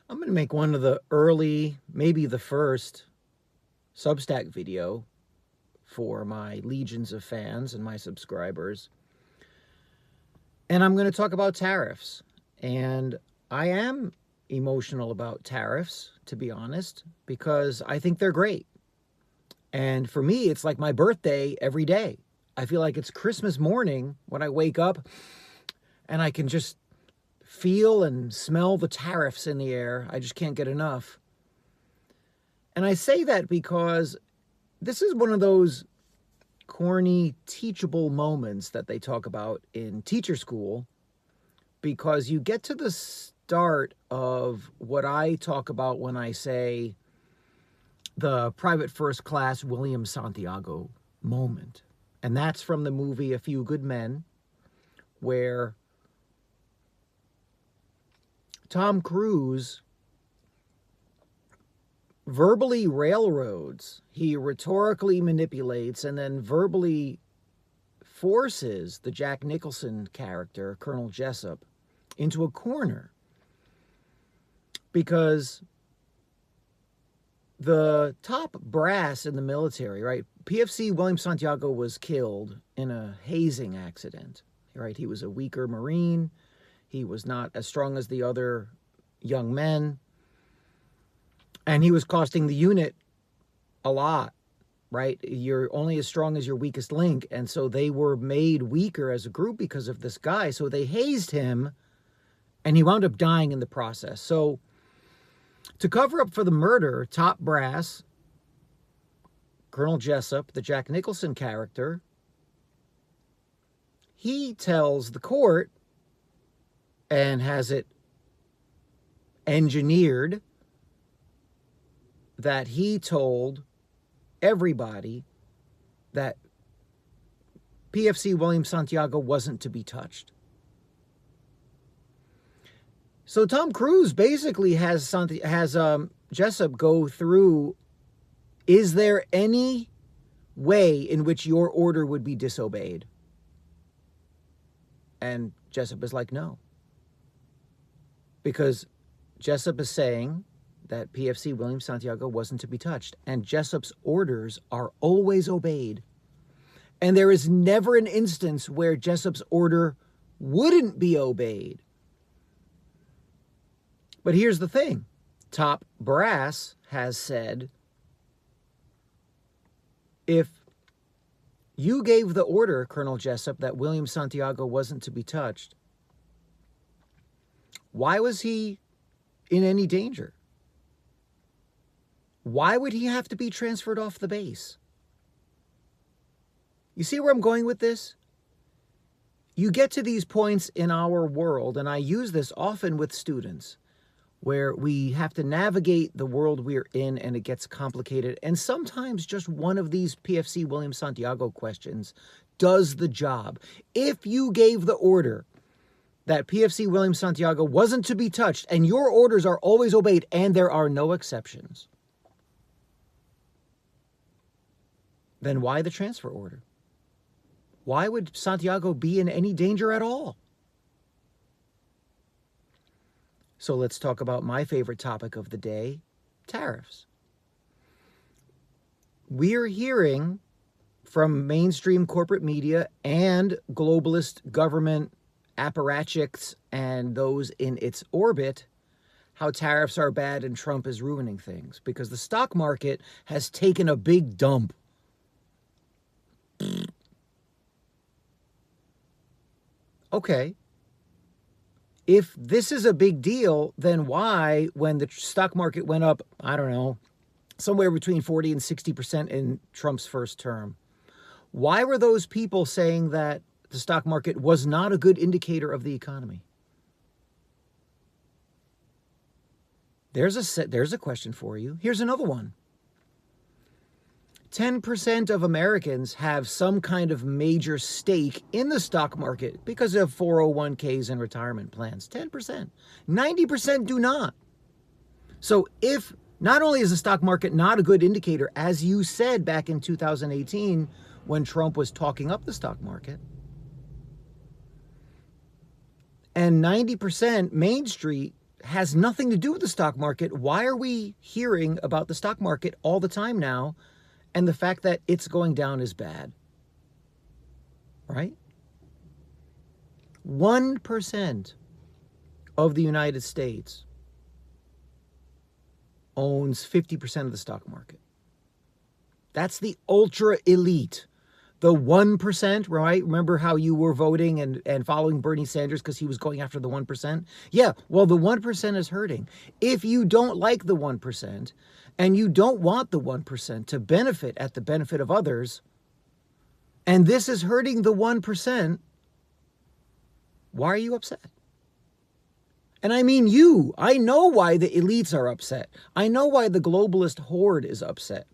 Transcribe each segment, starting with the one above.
I'm going to make one of the early, maybe the first Substack video for my legions of fans and my subscribers. And I'm going to talk about tariffs. And I am emotional about tariffs, to be honest, because I think they're great. And for me, it's like my birthday every day. I feel like it's Christmas morning when I wake up and I can just feel and smell the tariffs in the air. I just can't get enough. And I say that because this is one of those corny, teachable moments that they talk about in teacher school, because you get to the start of what I talk about when I say the private first class William Santiago moment. And that's from the movie A Few Good Men, where Tom Cruise verbally railroads, he rhetorically manipulates, and then verbally forces the Jack Nicholson character, Colonel Jessup, into a corner. Because the top brass in the military, right? PFC William Santiago was killed in a hazing accident, right? He was a weaker Marine. He was not as strong as the other young men. And he was costing the unit a lot, right? You're only as strong as your weakest link. And so they were made weaker as a group because of this guy. So they hazed him, and he wound up dying in the process. So to cover up for the murder, top brass, Colonel Jessup, the Jack Nicholson character, he tells the court and has it engineered that he told everybody that PFC William Santiago wasn't to be touched. So Tom Cruise basically has Jessup go through, is there any way in which your order would be disobeyed? And Jessup is like, no. Because Jessup is saying that PFC William Santiago wasn't to be touched. And Jessup's orders are always obeyed. And there is never an instance where Jessup's order wouldn't be obeyed. But here's the thing. Top brass has said, if you gave the order, Colonel Jessup, that William Santiago wasn't to be touched, why was he in any danger? Why would he have to be transferred off the base? You see where I'm going with this? You get to these points in our world, and I use this often with students, where we have to navigate the world we're in and it gets complicated. And sometimes just one of these PFC William Santiago questions does the job. If you gave the order that PFC William Santiago wasn't to be touched, and your orders are always obeyed, and there are no exceptions, then why the transfer order? Why would Santiago be in any danger at all? So let's talk about my favorite topic of the day, tariffs. We're hearing from mainstream corporate media and globalist government apparatchiks and those in its orbit how tariffs are bad and Trump is ruining things because the stock market has taken a big dump. Okay. If this is a big deal, then why, when the stock market went up, I don't know, somewhere between 40 and 60% in Trump's first term, why were those people saying that the stock market was not a good indicator of the economy? There's a question for you. Here's another one. 10% of Americans have some kind of major stake in the stock market because of 401ks and retirement plans. 10%. 90% do not. So if not only is the stock market not a good indicator, as you said back in 2018 when Trump was talking up the stock market, and 90% Main Street has nothing to do with the stock market. Why are we hearing about the stock market all the time now, and the fact that it's going down is bad? Right? 1% of the United States owns 50% of the stock market. That's the ultra elite. The 1%, right? Remember how you were voting and following Bernie Sanders because he was going after the 1%? Yeah, well, the 1% is hurting. If you don't like the 1% and you don't want the 1% to benefit at the benefit of others, and this is hurting the 1%, why are you upset? And I mean you. I know why the elites are upset. I know why the globalist horde is upset.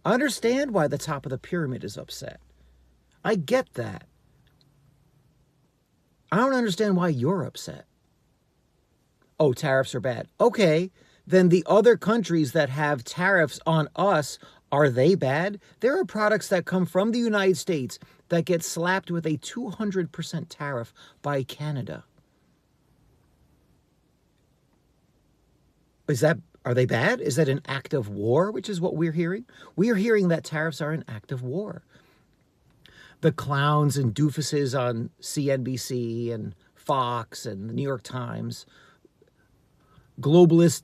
I understand why the top of the pyramid is upset. I get that. I don't understand why you're upset. Oh, tariffs are bad. Okay, then the other countries that have tariffs on us, are they bad? There are products that come from the United States that get slapped with a 200% tariff by Canada. Are they bad? Is that an act of war, which is what we're hearing? We are hearing that tariffs are an act of war. The clowns and doofuses on CNBC and Fox and the New York Times, globalists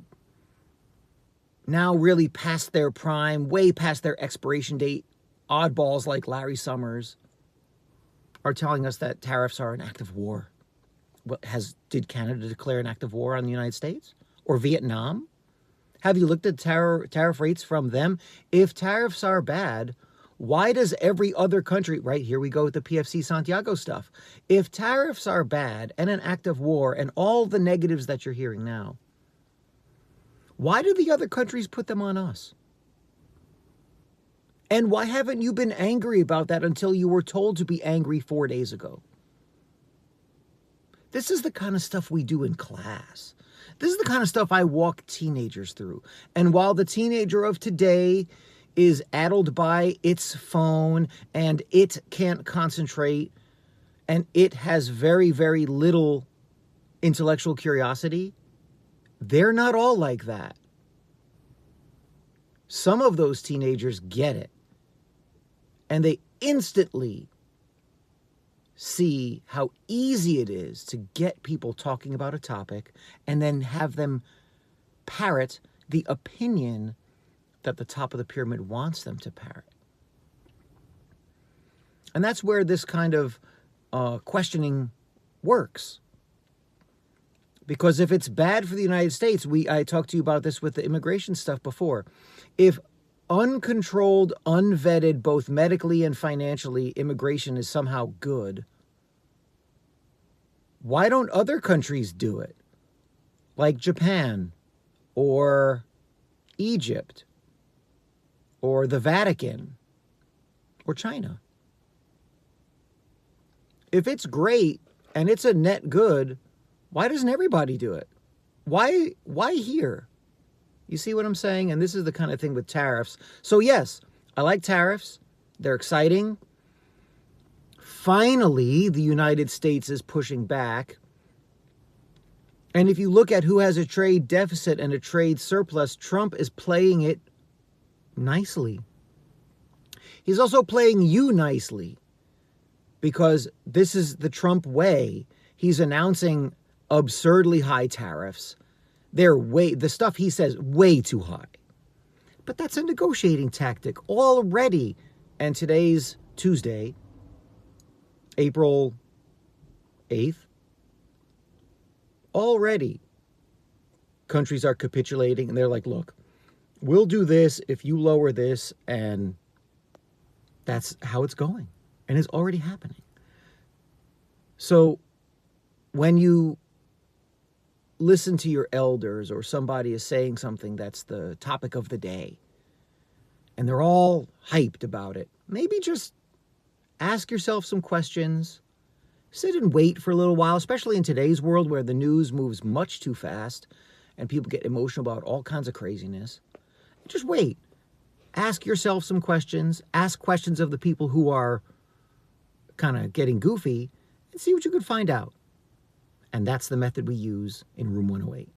now really past their prime, way past their expiration date, oddballs like Larry Summers are telling us that tariffs are an act of war. Did Canada declare an act of war on the United States? Or Vietnam? Have you looked at tariff rates from them? If tariffs are bad, why does every other country, right, here we go with the PFC Santiago stuff. If tariffs are bad and an act of war and all the negatives that you're hearing now, why do the other countries put them on us? And why haven't you been angry about that until you were told to be angry 4 days ago? This is the kind of stuff we do in class. This is the kind of stuff I walk teenagers through. And while the teenager of today is addled by its phone and it can't concentrate and it has very, very little intellectual curiosity, they're not all like that. Some of those teenagers get it. And they instantly see how easy it is to get people talking about a topic and then have them parrot the opinion that the top of the pyramid wants them to parrot. And that's where this kind of questioning works. Because if it's bad for the United States, I talked to you about this with the immigration stuff before. If uncontrolled, unvetted, both medically and financially, immigration is somehow good, why don't other countries do it? Like Japan, or Egypt, or the Vatican, or China. If it's great and it's a net good, why doesn't everybody do it? Why here? You see what I'm saying? And this is the kind of thing with tariffs. So yes, I like tariffs. They're exciting. Finally, the United States is pushing back. And if you look at who has a trade deficit and a trade surplus, Trump is playing it nicely. He's also playing you nicely because this is the Trump way. He's announcing absurdly high tariffs. The stuff he says, way too high. But that's a negotiating tactic already. And today's Tuesday, April 8th. Already, countries are capitulating and they're like, look, we'll do this if you lower this, and that's how it's going. And it's already happening. So when you listen to your elders or somebody is saying something that's the topic of the day and they're all hyped about it, maybe just ask yourself some questions. Sit and wait for a little while, especially in today's world where the news moves much too fast and people get emotional about all kinds of craziness. Just wait. Ask yourself some questions. Ask questions of the people who are kind of getting goofy and see what you can find out. And that's the method we use in Room 108.